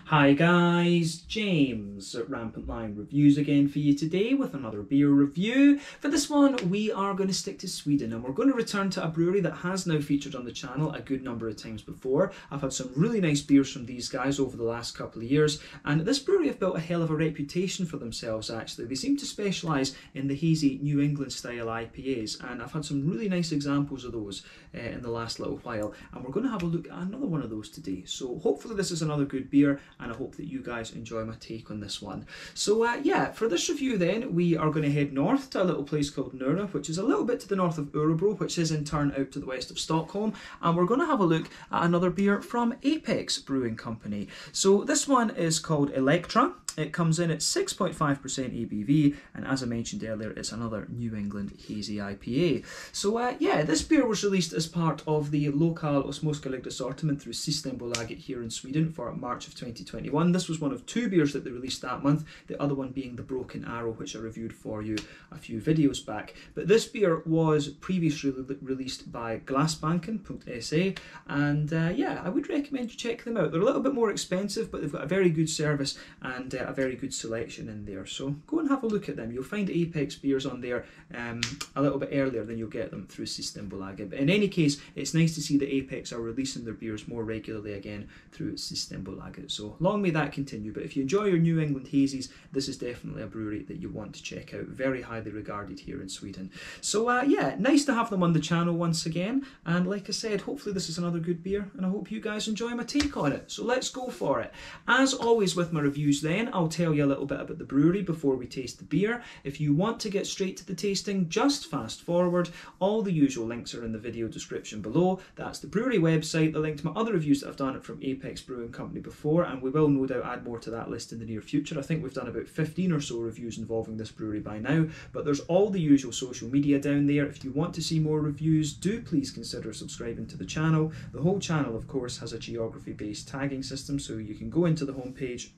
Hi guys, James at Rampant Lion Reviews again for you today with another beer review. For this one we are going to stick to Sweden and we're going to return to a brewery that has now featured on the channel a good number of times before. I've had some really nice beers from these guys over the last couple of years, and this brewery have built a hell of a reputation for themselves actually. They seem to specialise in the hazy New England style IPAs, and I've had some really nice examples of those in the last little while, and we're going to have a look at another one of those today. So hopefully this is another good beer, and I hope that you guys enjoy my take on this one. So yeah, for this review then, we are going to head north to a little place called Nora, which is a little bit to the north of Örebro, which is in turn out to the west of Stockholm, and we're going to have a look at another beer from Apex Brewing Company. So this one is called Elektra. It comes in at 6.5% ABV, and as I mentioned earlier, it's another New England hazy IPA. So yeah, this beer was released as part of the Lokal och Småskaligt assortment through Systembolaget here in Sweden for March of 2021. This was one of two beers that they released that month, the other one being the Broken Arrow, which I reviewed for you a few videos back. But this beer was previously released by Glassbanken.se, and yeah, I would recommend you check them out. They're a little bit more expensive, but they've got a very good service and a very good selection in there, so go and have a look at them. You'll find Apex beers on there a little bit earlier than you'll get them through Systembolaget, but in any case it's nice to see that Apex are releasing their beers more regularly again through Systembolaget, so long may that continue. But if you enjoy your New England hazies, this is definitely a brewery that you want to check out, very highly regarded here in Sweden. So yeah, nice to have them on the channel once again, and like I said, hopefully this is another good beer, and I hope you guys enjoy my take on it, so let's go for it. As always with my reviews then, I'll tell you a little bit about the brewery before we taste the beer. If you want to get straight to the tasting, just fast forward. All the usual links are in the video description below. That's the brewery website, the link to my other reviews that I've done from Apex Brewing Company before, and we will no doubt add more to that list in the near future. I think we've done about 15 or so reviews involving this brewery by now, but there's all the usual social media down there. If you want to see more reviews, do please consider subscribing to the channel. The whole channel, of course, has a geography-based tagging system, so you can go into the homepage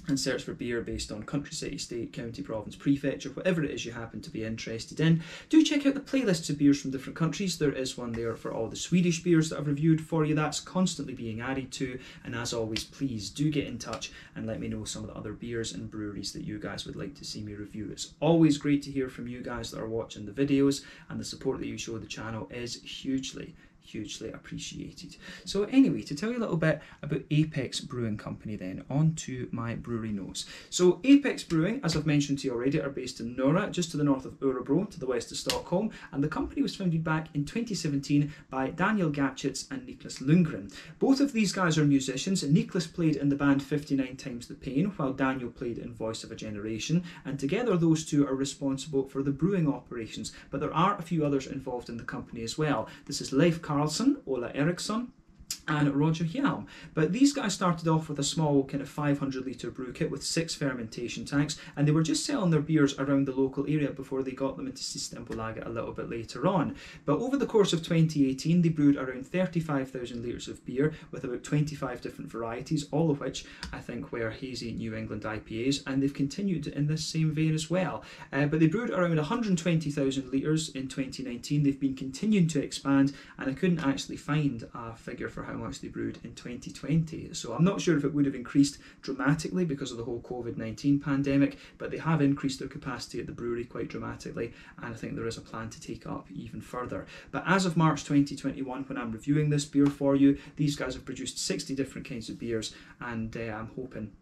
and search for beer based on country, city, state, county, province, prefecture, whatever it is you happen to be interested in. Do check out the playlists of beers from different countries. There is one there for all the Swedish beers that I've reviewed for you. That's constantly being added to, and as always, please do get in touch and let me know some of the other beers and breweries that you guys would like to see me review. It's always great to hear from you guys that are watching the videos, and the support that you show the channel is hugely appreciated. So anyway, to tell you a little bit about Apex Brewing Company then, on to my brewery notes. So Apex Brewing, as I've mentioned to you already, are based in Nora, just to the north of Örebro, to the west of Stockholm, and the company was founded back in 2017 by Daniel Gatchitz and Niklas Lundgren. Both of these guys are musicians. Niklas played in the band 59 Times the Pain, while Daniel played in Voice of a Generation, and together those two are responsible for the brewing operations, but there are a few others involved in the company as well. This is Leif Carlson, Ola Eriksson, and Roger Hjalm. But these guys started off with a small kind of 500 litre brew kit with 6 fermentation tanks, and they were just selling their beers around the local area before they got them into Systembolaget a little bit later on. But over the course of 2018 they brewed around 35,000 litres of beer with about 25 different varieties, all of which I think were hazy New England IPAs, and they've continued in this same vein as well. But they brewed around 120,000 litres in 2019. They've been continuing to expand, and I couldn't actually find a figure for how much they brewed in 2020, so I'm not sure if it would have increased dramatically because of the whole COVID-19 pandemic, but they have increased their capacity at the brewery quite dramatically, and I think there is a plan to take up even further. But as of March 2021, when I'm reviewing this beer for you, these guys have produced 60 different kinds of beers, and I'm hoping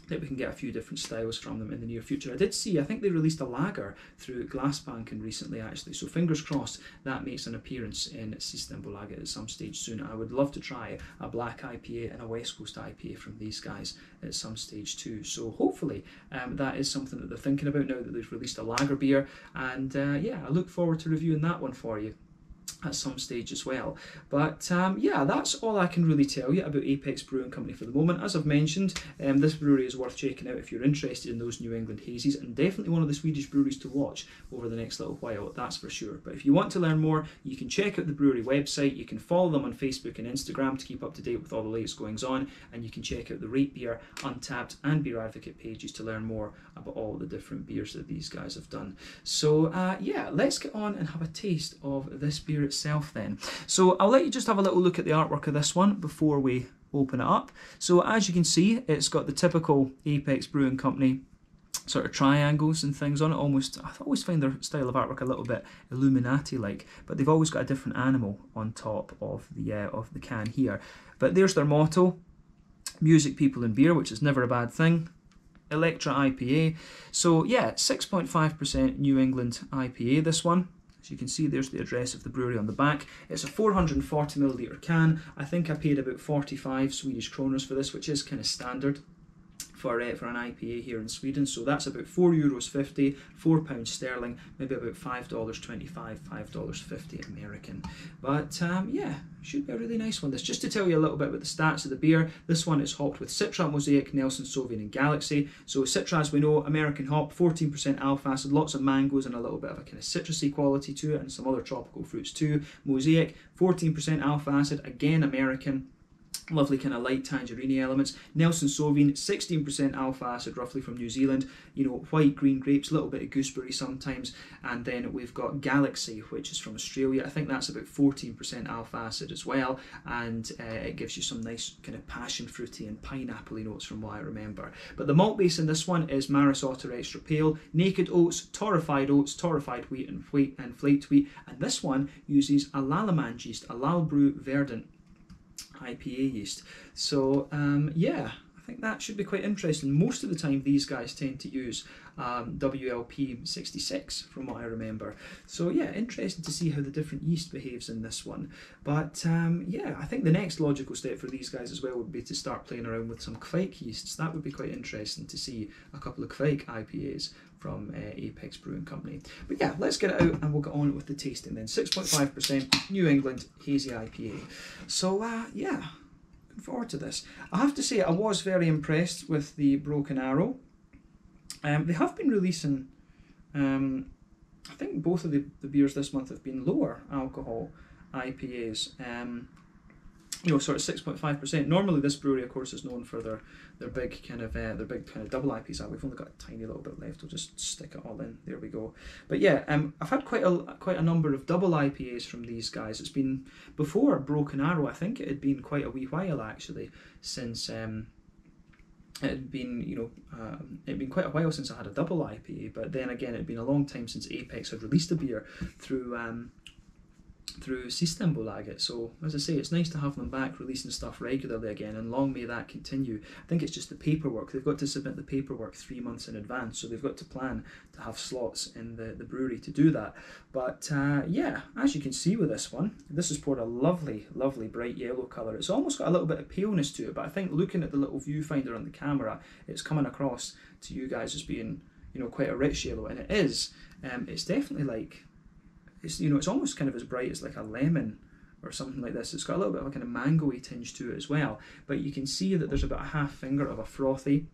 that we can get a few different styles from them in the near future. I did see, I think they released a lager through Glassbanken recently actually, so fingers crossed that makes an appearance in Systembolaget at some stage soon. I would love to try a black IPA and a West Coast IPA from these guys at some stage too, so hopefully that is something that they're thinking about now that they've released a lager beer, and yeah, I look forward to reviewing that one for you at some stage as well. But yeah, that's all I can really tell you about Apex Brewing Company for the moment. As I've mentioned, this brewery is worth checking out if you're interested in those New England hazies, and definitely one of the Swedish breweries to watch over the next little while, that's for sure. But if you want to learn more, you can check out the brewery website, you can follow them on Facebook and Instagram to keep up to date with all the latest goings on, and you can check out the Rate Beer, Untappd and Beer Advocate pages to learn more about all the different beers that these guys have done. So yeah, let's get on and have a taste of this beer itself then. So I'll let you just have a little look at the artwork of this one before we open it up. So as you can see, it's got the typical Apex Brewing Company sort of triangles and things on it. Almost, I always find their style of artwork a little bit Illuminati-like, but they've always got a different animal on top of the can here. But there's their motto: music, people and beer, which is never a bad thing. Elektra IPA. So yeah, 6.5% New England IPA, this one. As you can see, there's the address of the brewery on the back. It's a 440 milliliter can. I think I paid about 45 Swedish kroners for this, which is kind of standard for an IPA here in Sweden. So that's about €4.50, £4 sterling, maybe about $5.25, $5.50 American. But yeah, should be a really nice one. This, just to tell you a little bit about the stats of the beer, this one is hopped with Citra, Mosaic, Nelson Sauvin and Galaxy. So Citra, as we know, American hop, 14% alpha acid, lots of mangoes and a little bit of a kind of citrusy quality to it, and some other tropical fruits too. Mosaic, 14% alpha acid, again American. Lovely kind of light tangerine elements. Nelson Sauvin, 16% alpha acid, roughly from New Zealand. You know, white, green grapes, a little bit of gooseberry sometimes. And then we've got Galaxy, which is from Australia. I think that's about 14% alpha acid as well. And it gives you some nice kind of passion fruity and pineapple-y notes from what I remember. But the malt base in this one is Maris Otter Extra Pale, naked oats, torrefied wheat and flaked wheat. And this one uses a Lallemand yeast, a Lalbrew Verdant IPA yeast. So yeah, I think that should be quite interesting. Most of the time these guys tend to use WLP 66 from what I remember. So yeah, interesting to see how the different yeast behaves in this one. But yeah, I think the next logical step for these guys as well would be to start playing around with some Kvike yeasts. That would be quite interesting to see a couple of Kvike IPAs from Apex Brewing Company. But yeah, let's get it out and we'll get on with the tasting then. 6.5% New England Hazy IPA. So yeah, looking forward to this. I have to say I was very impressed with the Broken Arrow. They have been releasing, I think both of the beers this month have been lower alcohol IPAs. You know, sort of 6.5%. Normally, this brewery, of course, is known for their big kind of double IPAs. We've only got a tiny little bit left. We'll just stick it all in. There we go. But yeah, I've had quite a number of double IPAs from these guys. It's been before Broken Arrow. I think it had been quite a wee while actually since it had been, you know, it'd been quite a while since I had a double IPA. But then again, it'd been a long time since Apex had released a beer through Systembolaget. So as I say, it's nice to have them back releasing stuff regularly again, and long may that continue. I think it's just the paperwork. They've got to submit the paperwork 3 months in advance, so they've got to plan to have slots in the brewery to do that. But yeah, as you can see with this one, this is poured a lovely bright yellow colour. It's almost got a little bit of paleness to it, but I think looking at the little viewfinder on the camera, it's coming across to you guys as being, you know, quite a rich yellow, and it is. It's definitely like, it's, you know, it's almost kind of as bright as like a lemon or something like this. It's got a little bit of a kind of mango-y tinge to it as well. But you can see that there's about a half finger of a frothy,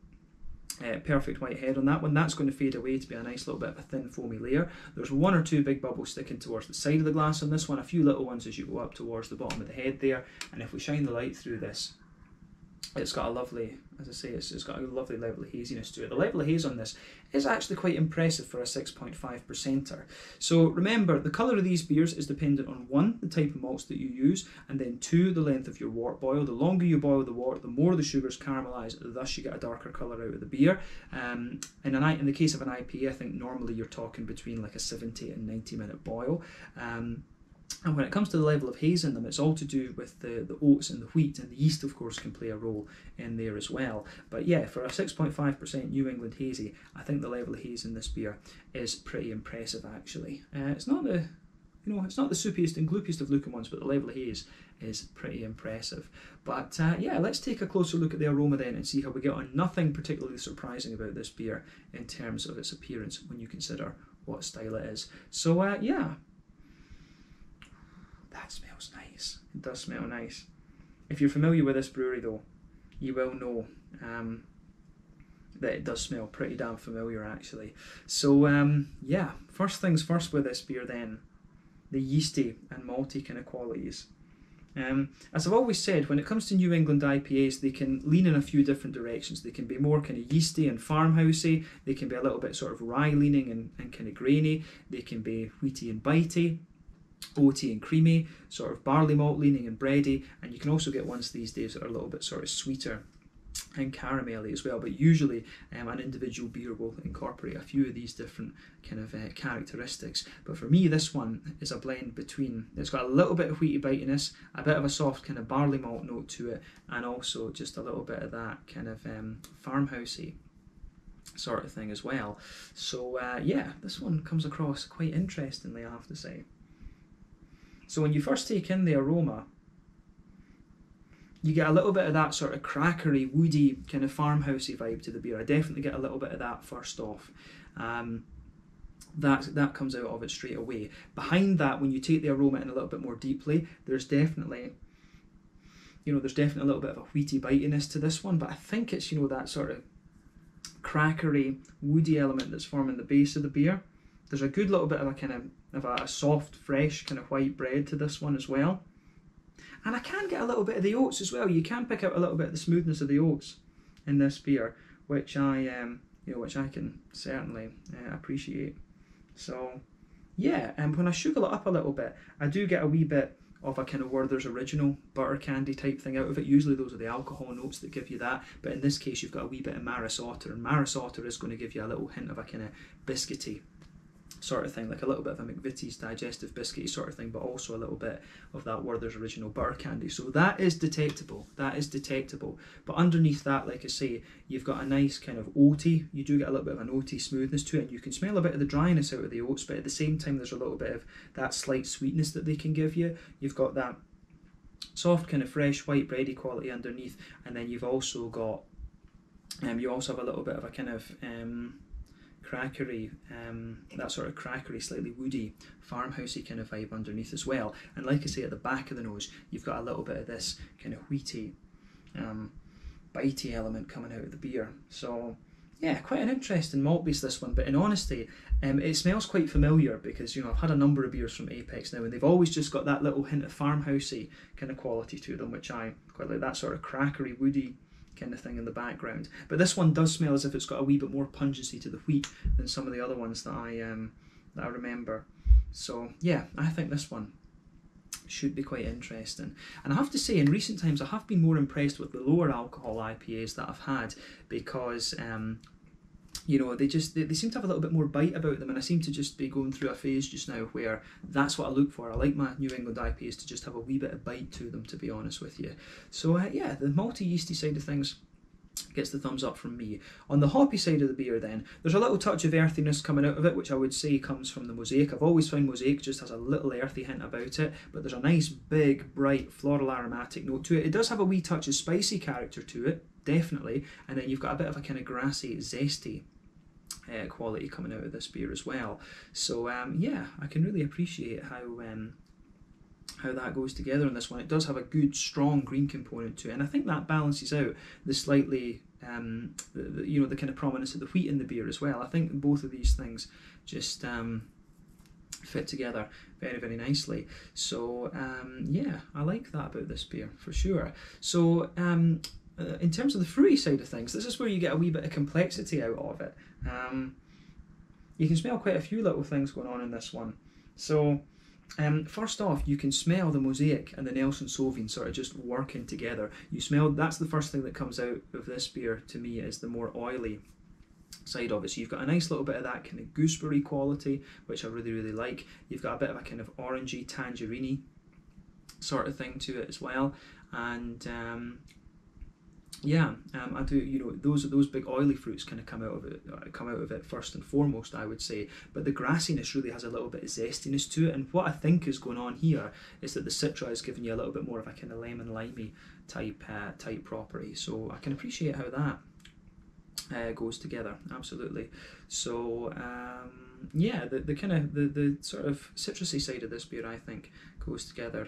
perfect white head on that one. That's going to fade away to be a nice little bit of a thin foamy layer. There's 1 or 2 big bubbles sticking towards the side of the glass on this one, a few little ones as you go up towards the bottom of the head there. And if we shine the light through this, it's got a lovely, as I say, it's got a lovely level of haziness to it. The level of haze on this is actually quite impressive for a 6.5%er. So remember, the colour of these beers is dependent on 1, the type of malts that you use, and then 2, the length of your wort boil. The longer you boil the wort, the more the sugars caramelise, thus you get a darker colour out of the beer. In the case of an IPA, I think normally you're talking between like a 70 and 90 minute boil. And when it comes to the level of haze in them, it's all to do with the oats and the wheat, and the yeast, of course, can play a role in there as well. But yeah, for a 6.5% New England hazy, I think the level of haze in this beer is pretty impressive, actually. It's not the, you know, it's not the soupiest and gloopiest of looking ones, but the level of haze is pretty impressive. But yeah, let's take a closer look at the aroma then and see how we get on. Nothing particularly surprising about this beer in terms of its appearance when you consider what style it is. So yeah. That smells nice. It does smell nice. If you're familiar with this brewery though, you will know that it does smell pretty damn familiar actually. So yeah, first things first with this beer then, the yeasty and malty kind of qualities. As I've always said, when it comes to New England IPAs, they can lean in a few different directions. They can be more kind of yeasty and farmhousey. They can be a little bit sort of rye leaning and kind of grainy. They can be wheaty and bitey. oaty and creamy, sort of barley malt leaning and bready, and you can also get ones these days that are a little bit sort of sweeter and caramelly as well, but usually an individual beer will incorporate a few of these different kind of characteristics. But for me, this one is a blend between, it's got a little bit of wheaty bitiness, a bit of a soft kind of barley malt note to it, and also just a little bit of that kind of farmhousey sort of thing as well. So yeah, this one comes across quite interestingly, I have to say. So when you first take in the aroma, you get a little bit of that sort of crackery, woody, kind of farmhousey vibe to the beer. I definitely get a little bit of that first off. That comes out of it straight away. Behind that, when you take the aroma in a little bit more deeply, there's definitely, a little bit of a wheaty bitiness to this one, but I think it's, that sort of crackery, woody element that's forming the base of the beer. There's a good little bit of a kind of a soft, fresh kind of white bread to this one as well. And I can get a little bit of the oats as well. You can pick out a little bit of the smoothness of the oats in this beer, which I can certainly appreciate. So yeah, and when I sugar it up a little bit, I do get a wee bit of a kind of Werther's Original butter candy type thing out of it. Usually those are the alcohol notes that give you that, but in this case you've got a wee bit of Maris Otter, and Maris Otter is going to give you a little hint of a kind of biscuity sort of thing, like a little bit of a McVitie's digestive biscuity sort of thing, but also a little bit of that Werther's Original butter candy. So that is detectable, but underneath that, like I say, you've got a nice kind of oaty, you do get a little bit of an oaty smoothness to it, and you can smell a bit of the dryness out of the oats, but at the same time there's a little bit of that slight sweetness that they can give you. You've got that soft kind of fresh white bready quality underneath, and then you've also got you also have a little bit of a kind of crackery, that sort of crackery, slightly woody, farmhousey kind of vibe underneath as well. And like I say, at the back of the nose, you've got a little bit of this kind of wheaty, bitey element coming out of the beer. So yeah, quite an interesting malt base, this one. But in honesty, it smells quite familiar because I've had a number of beers from Apex now, and they've always just got that little hint of farmhousey kind of quality to them, which I quite like. That sort of crackery, woody kind of thing in the background. But this one does smell as if it's got a wee bit more pungency to the wheat than some of the other ones that I remember. So yeah, I think this one should be quite interesting. And I have to say, in recent times I have been more impressed with the lower alcohol IPAs that I've had, because they seem to have a little bit more bite about them, and I seem to just be going through a phase just now where that's what I look for. I like my New England IPAs to just have a wee bit of bite to them, to be honest with you. So yeah, the malty yeasty side of things gets the thumbs up from me. On the hoppy side of the beer then, there's a little touch of earthiness coming out of it, which I would say comes from the Mosaic. I've always found Mosaic just has a little earthy hint about it, but there's a nice big bright floral aromatic note to it. It does have a wee touch of spicy character to it, definitely, and then you've got a bit of a kind of grassy, zesty quality coming out of this beer as well. So yeah, I can really appreciate how that goes together in this one. It does have a good strong green component to it, and I think that balances out the slightly the kind of prominence of the wheat in the beer as well. I think both of these things just fit together very, very nicely. So yeah, I like that about this beer for sure. So in terms of the fruity side of things, this is where you get a wee bit of complexity out of it. You can smell quite a few little things going on in this one. So first off, you can smell the Mosaic and the Nelson Sauvin sort of just working together. You smell, that's the first thing that comes out of this beer to me, is the more oily side of it. So you've got a nice little bit of that kind of gooseberry quality, which I really, really like. You've got a bit of a kind of orangey, tangerine-y sort of thing to it as well. And yeah, I do. Those big oily fruits kind of come out of it first and foremost, I would say. But the grassiness really has a little bit of zestiness to it. And what I think is going on here is that the Citra is giving you a little bit more of a kind of lemon limey type property. So I can appreciate how that goes together, absolutely. So yeah, the kind of the sort of citrusy side of this beer, I think, goes together.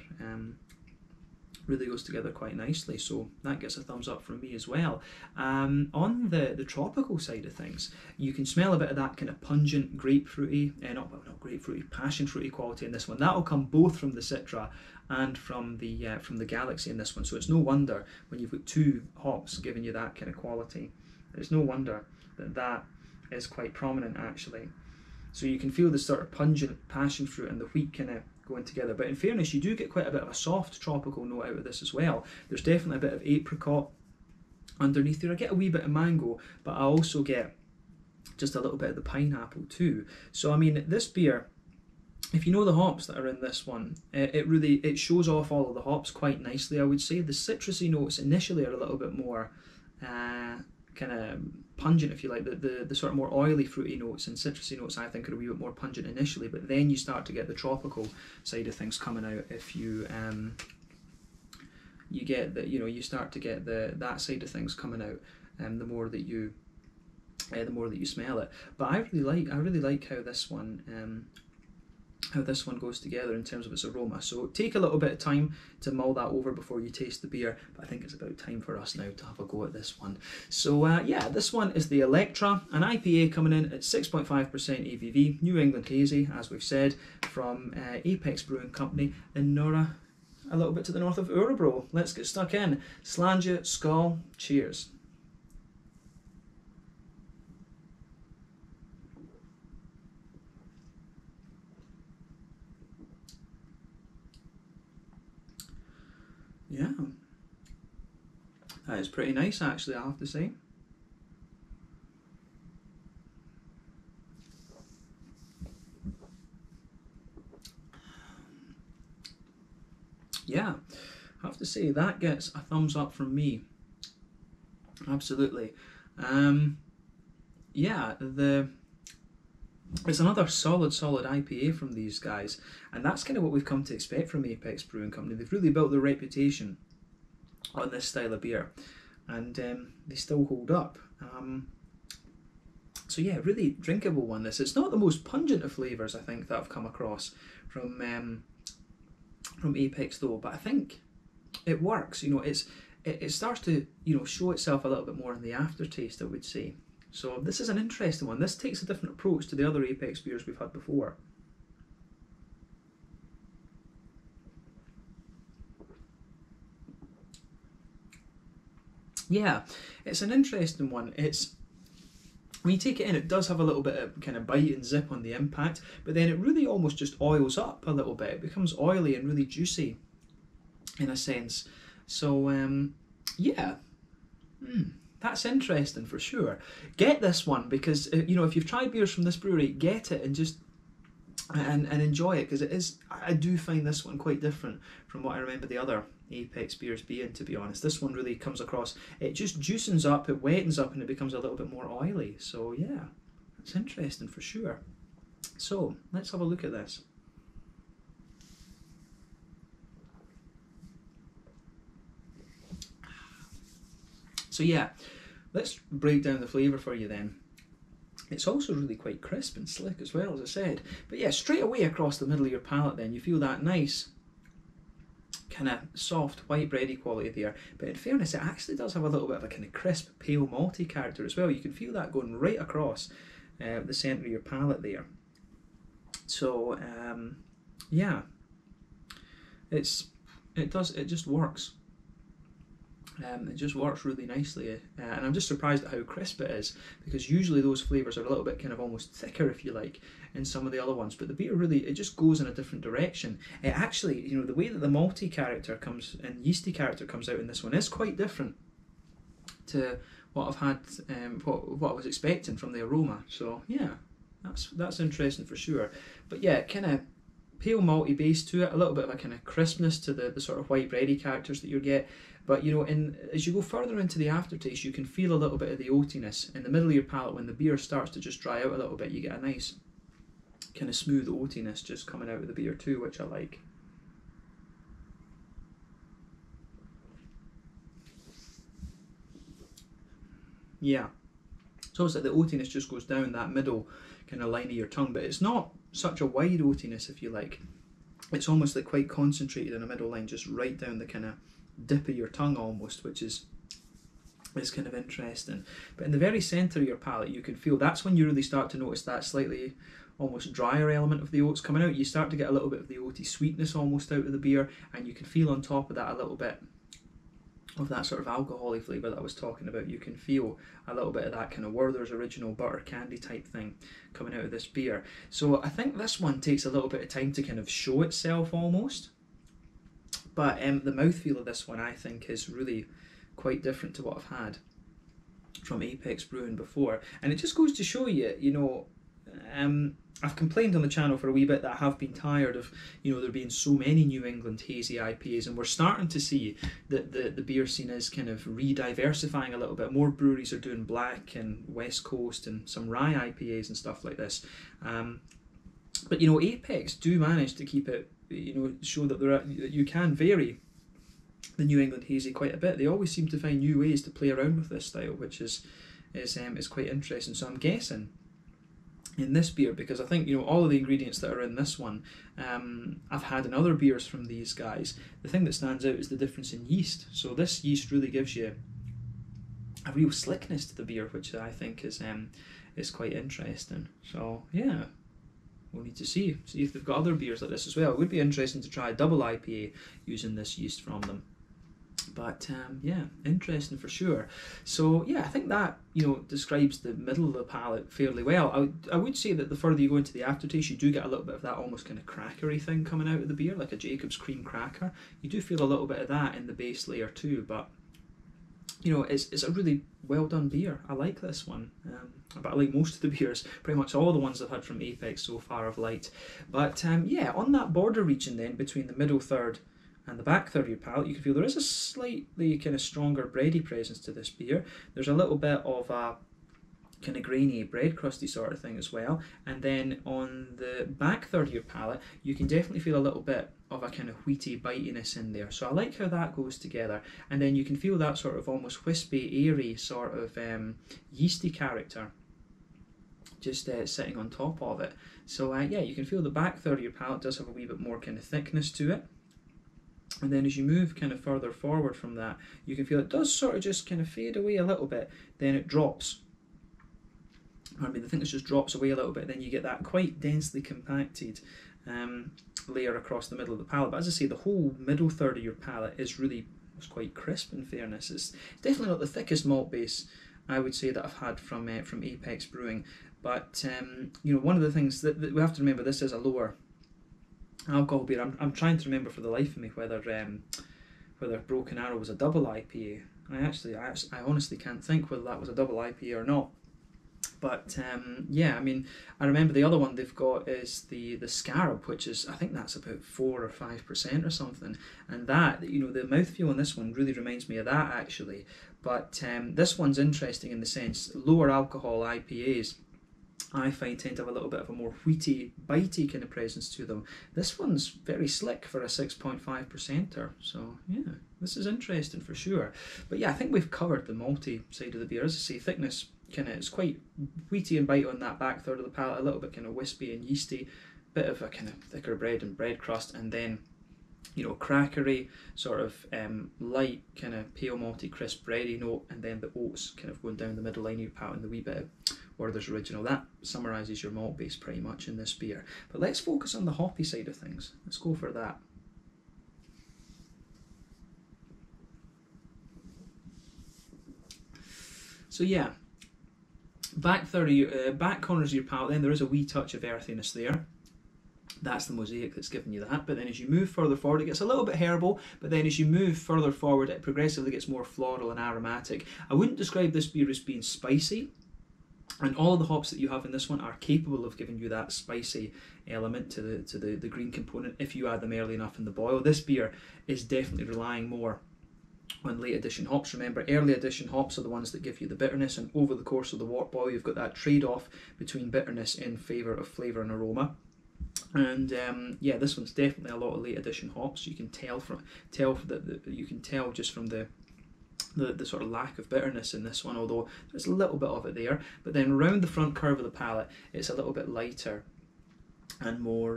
Really goes together quite nicely, so that gets a thumbs up from me as well. On the tropical side of things, you can smell a bit of that kind of pungent grapefruity, not grapefruity, passion fruity quality in this one. That'll come both from the Citra and from the Galaxy in this one, so it's no wonder when you've got two hops giving you that kind of quality, it's no wonder that is quite prominent actually. So you can feel the sort of pungent passion fruit and the wheat kind of going together. But in fairness, you do get quite a bit of a soft tropical note out of this as well. There's definitely a bit of apricot underneath there. I get a wee bit of mango, but I also get just a little bit of the pineapple too. So I mean, this beer, if you know the hops that are in this one, it shows off all of the hops quite nicely, I would say. The citrusy notes initially are a little bit more kind of pungent, if you like. The sort of more oily fruity notes and citrusy notes I think are a wee bit more pungent initially, but then you start to get the tropical side of things coming out. If you you get that, you start to get that side of things coming out, the more that you smell it. But I really like how this one goes together in terms of its aroma. So take a little bit of time to mull that over before you taste the beer, but I think it's about time for us now to have a go at this one. So yeah, this one is the Elektra, an IPA coming in at 6.5% ABV, New England Hazy, as we've said, from Apex Brewing Company in Nora, a little bit to the north of Örebro. Let's get stuck in. Slange, skål, cheers. Yeah, that is pretty nice actually, I have to say. Yeah, I have to say that gets a thumbs up from me. Absolutely. Yeah, it's another solid IPA from these guys, and that's kind of what we've come to expect from Apex Brewing Company. They've really built their reputation on this style of beer, and they still hold up. So yeah, really drinkable one. It's not the most pungent of flavours I think that I've come across from Apex though, but I think it works. It starts to show itself a little bit more in the aftertaste, I would say. So this is an interesting one. This takes a different approach to the other Apex beers we've had before. Yeah, it's an interesting one. When you take it in, it does have a little bit of kind of bite and zip on the impact, but then it really almost just oils up a little bit. It becomes oily and really juicy in a sense. So yeah. That's interesting for sure. Get this one because if you've tried beers from this brewery, get it and just and enjoy it, because it is. I do find this one quite different from what I remember the other Apex beers being, to be honest. This one really comes across. It just juicens up, it wettens up, and it becomes a little bit more oily. So yeah, it's interesting for sure. So let's have a look at this. So yeah, let's break down the flavour for you then. It's also really quite crisp and slick as well, as I said. But yeah, straight away across the middle of your palate then, you feel that nice kind of soft white bready quality there. But in fairness, it actually does have a little bit of a kind of crisp, pale malty character as well. You can feel that going right across the centre of your palate there. So yeah, it just works. It just works really nicely, and I'm just surprised at how crisp it is, because usually those flavours are a little bit kind of almost thicker, if you like, in some of the other ones, but the beer really, it just goes in a different direction. It actually, the way that the malty character comes and yeasty character comes out in this one is quite different to what I've had, what I was expecting from the aroma. So yeah, that's interesting for sure. But yeah, kind of pale malty base to it, a little bit of a kind of crispness to the sort of white bready characters that you get. But as you go further into the aftertaste, you can feel a little bit of the oatiness in the middle of your palate. When the beer starts to just dry out a little bit, you get a nice kind of smooth oatiness just coming out of the beer too, which I like. Yeah, it's almost like the oatiness just goes down that middle kind of line of your tongue, but it's not such a wide oatiness, if you like. It's almost like quite concentrated in a middle line, just right down the kind of dip of your tongue almost, which is kind of interesting. But in the very centre of your palate, you can feel, that's when you really start to notice that slightly almost drier element of the oats coming out. You start to get a little bit of the oaty sweetness almost out of the beer, and you can feel on top of that a little bit of that sort of alcohol-y flavour that I was talking about. You can feel a little bit of that kind of Werther's original butter candy type thing coming out of this beer. So I think this one takes a little bit of time to kind of show itself almost. But the mouthfeel of this one I think is really quite different to what I've had from Apex Brewing before. And it just goes to show you, you know, I've complained on the channel for a wee bit that I have been tired of, you know, there being so many New England hazy IPAs, and we're starting to see that the beer scene is kind of re-diversifying a little bit. More breweries are doing black and West Coast and some rye IPAs and stuff like this. But, you know, Apex do manage to keep it, you know, show that you can vary the New England hazy quite a bit. They always seem to find new ways to play around with this style, which is quite interesting. So I'm guessing in this beer, because I think, you know, all of the ingredients that are in this one I've had in other beers from these guys, the thing that stands out is the difference in yeast. So this yeast really gives you a real slickness to the beer, which I think is quite interesting. So yeah, we'll need to see if they've got other beers like this as well. It would be interesting to try a double IPA using this yeast from them. But yeah, interesting for sure. So yeah, I think that, you know, describes the middle of the palate fairly well. I would say that the further you go into the aftertaste, you do get a little bit of that almost kind of crackery thing coming out of the beer, like a Jacob's cream cracker. You do feel a little bit of that in the base layer too, but you know, it's a really well done beer. I like this one, but I like most of the beers. Pretty much all the ones I've had from Apex so far I've liked. But yeah, on that border region then between the middle third and the back third of your palate, you can feel there is a slightly kind of stronger bready presence to this beer. There's a little bit of a kind of grainy bread crusty sort of thing as well. And then on the back third of your palate, you can definitely feel a little bit of a kind of wheaty bitiness in there. So I like how that goes together. And then you can feel that sort of almost wispy, airy sort of yeasty character just sitting on top of it. So yeah, you can feel the back third of your palate does have a wee bit more kind of thickness to it. And then as you move kind of further forward from that, you can feel it does sort of just kind of fade away a little bit, then it drops. I mean, the thickness just drops away a little bit, then you get that quite densely compacted layer across the middle of the palate. But as I say, the whole middle third of your palate is quite crisp in fairness. It's definitely not the thickest malt base I would say that I've had from Apex Brewing. But you know, one of the things that we have to remember, this is a lower alcohol beer. I'm trying to remember for the life of me whether Broken Arrow was a double IPA. I honestly can't think whether that was a double IPA or not. But yeah, I mean, I remember the other one they've got is the Scarab, which is, I think that's about 4 or 5% or something. And that, you know, the mouthfeel on this one really reminds me of that actually. But this one's interesting in the sense, lower alcohol IPAs I find tend to have a little bit of a more wheaty, bitey kind of presence to them. This one's very slick for a 6.5%er, so yeah, this is interesting for sure. But yeah, I think we've covered the malty side of the beer. As I say, thickness kind of, it's quite wheaty and bitey on that back third of the palate, a little bit kind of wispy and yeasty, bit of a kind of thicker bread and bread crust, and then, you know, crackery, sort of light kind of pale malty crisp bready note, and then the oats kind of going down the middle line of your palate and the wee bit of Werther's Original. That summarises your malt base pretty much in this beer. But let's focus on the hoppy side of things. Let's go for that. So yeah, back corners of your palate, then there is a wee touch of earthiness there. That's the mosaic that's giving you that. But then as you move further forward, it gets a little bit herbal, but then as you move further forward, it progressively gets more floral and aromatic. I wouldn't describe this beer as being spicy, and all of the hops that you have in this one are capable of giving you that spicy element to the green component if you add them early enough in the boil. This beer is definitely relying more on late addition hops. Remember, early addition hops are the ones that give you the bitterness, and over the course of the wort boil, you've got that trade-off between bitterness in favour of flavour and aroma. And yeah, this one's definitely a lot of late addition hops. You can tell just from the sort of lack of bitterness in this one, although there's a little bit of it there. But then around the front curve of the palate, it's a little bit lighter and more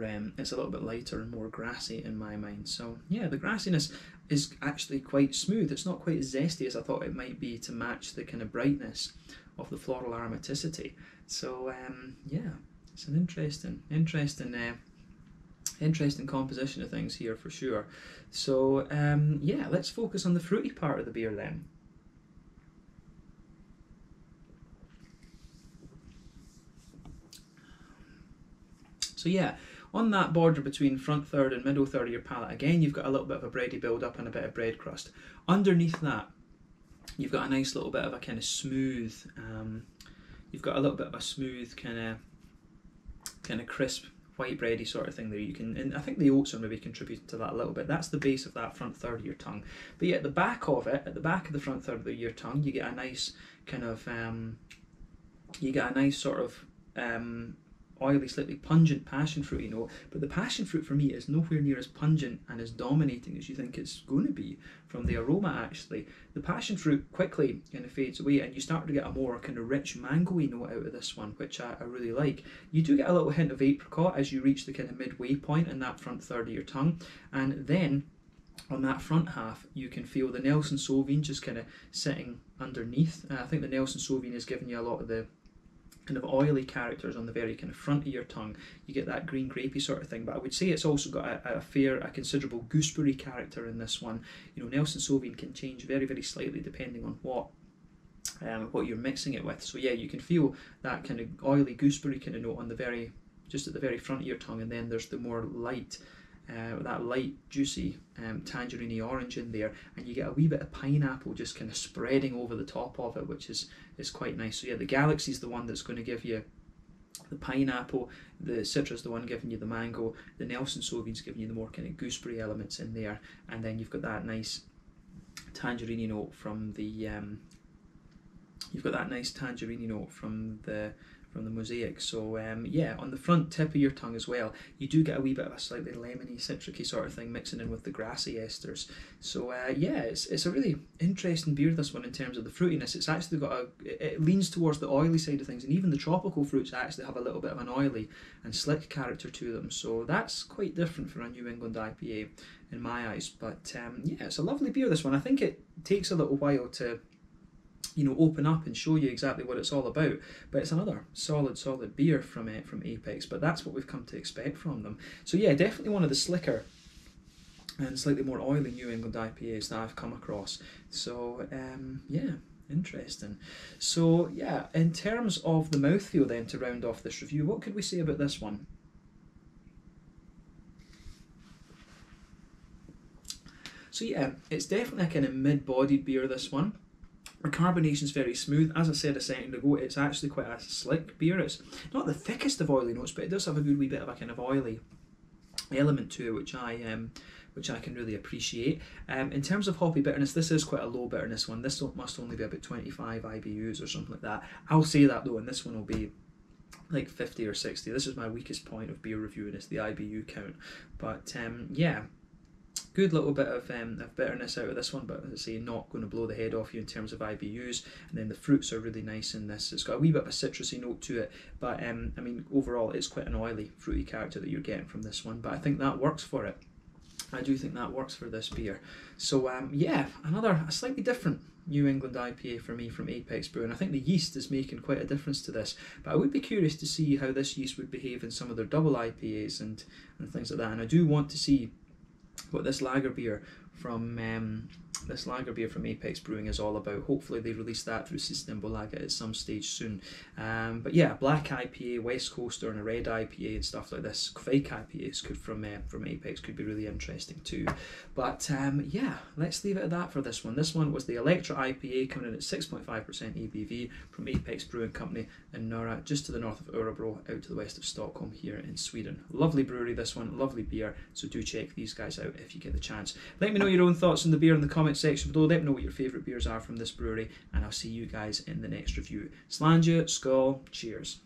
grassy in my mind. So yeah, the grassiness is actually quite smooth. It's not quite as zesty as I thought it might be to match the kind of brightness of the floral aromaticity. So yeah, it's an interesting Interesting composition of things here for sure. So yeah, let's focus on the fruity part of the beer then. So yeah, on that border between front third and middle third of your palate, again, you've got a little bit of a bready build up and a bit of bread crust. Underneath that, you've got a nice little bit of a kind of smooth, you've got a little bit of a smooth kind of crisp white bready sort of thing there. You can, and I think the oats are maybe contributing to that a little bit. That's the base of that front third of your tongue. But yeah, at the back of it, at the back of the front third of your tongue, you get a nice kind of, you get a nice sort of oily, slightly pungent passion fruity note, but the passion fruit for me is nowhere near as pungent and as dominating as you think it's going to be from the aroma. Actually, the passion fruit quickly kind of fades away and you start to get a more kind of rich mangoey note out of this one, which I really like. You do get a little hint of apricot as you reach the kind of midway point in that front third of your tongue, and then on that front half you can feel the Nelson Sauvin just kind of sitting underneath. I think the Nelson Sauvin is giving you a lot of the kind of oily characters on the very kind of front of your tongue. You get that green grapey sort of thing, but I would say it's also got a considerable gooseberry character in this one. You know, Nelson Sauvin can change very, very slightly depending on what you're mixing it with. So yeah, you can feel that kind of oily gooseberry kind of note on the very, just at the very front of your tongue, and then there's the more light, that light juicy tangerine orange in there, and you get a wee bit of pineapple just kind of spreading over the top of it, which is quite nice. So yeah, the Galaxy is the one that's going to give you the pineapple, the Citra's the one giving you the mango, the Nelson Sauvin's giving you the more kind of gooseberry elements in there, and then you've got that nice tangerine note from the mosaic. So yeah, on the front tip of your tongue as well, you do get a wee bit of a slightly lemony, citricy sort of thing mixing in with the grassy esters. So yeah, it's a really interesting beer, this one, in terms of the fruitiness. It's actually got it leans towards the oily side of things, and even the tropical fruits actually have a little bit of an oily and slick character to them. So that's quite different for a New England IPA in my eyes. But yeah, it's a lovely beer, this one. I think it takes a little while to, you know, open up and show you exactly what it's all about, but it's another solid beer from Apex, but that's what we've come to expect from them. So yeah, definitely one of the slicker and slightly more oily New England IPAs that I've come across. So yeah, interesting. So yeah, in terms of the mouthfeel then, to round off this review, what could we say about this one? So yeah, it's definitely a kind of mid-bodied beer, this one. The carbonation's very smooth. As I said a second ago, it's actually quite a slick beer. It's not the thickest of oily notes, but it does have a good wee bit of a kind of oily element to it, which I can really appreciate. In terms of hoppy bitterness, this is quite a low bitterness one. This must only be about 25 IBUs or something like that. I'll say that though, and this one will be like 50 or 60. This is my weakest point of beer reviewing, is the IBU count. But yeah, good little bit of bitterness out of this one, but as I say, not going to blow the head off you in terms of IBUs. And then the fruits are really nice in this. It's got a wee bit of a citrusy note to it, but I mean, overall it's quite an oily, fruity character that you're getting from this one, but I think that works for it. I do think that works for this beer. So yeah, a slightly different New England IPA for me from Apex Brewing. I think the yeast is making quite a difference to this, but I would be curious to see how this yeast would behave in some of their double IPAs and things like that. And I do want to see what this lager beer from Apex Brewing is all about. Hopefully they release that through Systembolaget at some stage soon. But yeah, black IPA, West Coaster, and a red IPA and stuff like this, fake IPAs from Apex could be really interesting too. But yeah, let's leave it at that for this one. This one was the Elektra IPA, coming in at 6.5% ABV from Apex Brewing Company in Nora, just to the north of Örebro, out to the west of Stockholm here in Sweden. Lovely brewery, this one, lovely beer, so do check these guys out if you get the chance. Let me know your own thoughts on the beer in the comment section below. Let me know what your favourite beers are from this brewery, and I'll see you guys in the next review. Slàinte, skål, cheers.